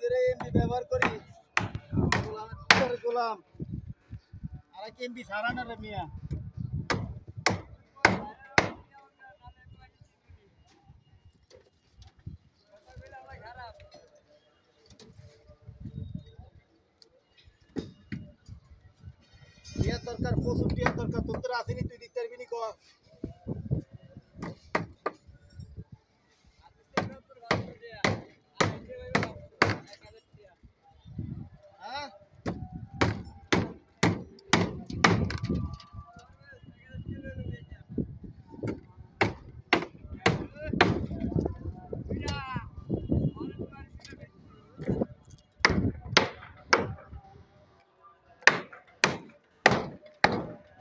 নিজের এমবি ব্যবহার করি গোলাম আর কি এমবি সারা না রে মিয়া টিয়া দরকার 65 টিয়া দরকার তোর আসেনি তুই দিতে পারবি নি ক হ্যাঁ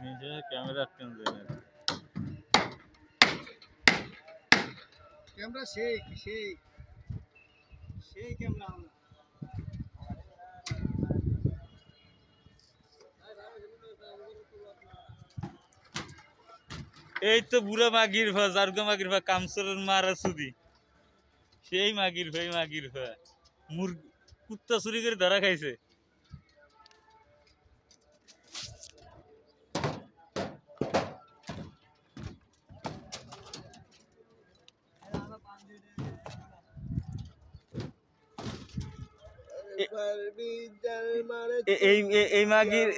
নিজে ক্যামেরা কেন দেন ক্যামেরা সেই সেই সেই ক্যামেরা এই তো বুড়া মাগির ভা জারগা মাগির ভা কামসরের মারা সুদি সেই মাগির ভা মুরগি কুত্তা চুরি করে ধরা খাইছে এই মাগির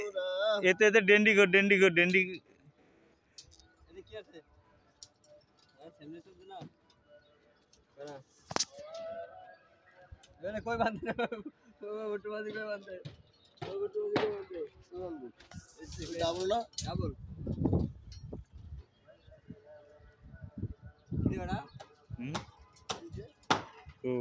এতে এতে ডেন্ডি কি আছে সামনে তো না কই বাঁধে বটুবাজি কই বাঁধে ডাবল না ডাবল কি ওটা ও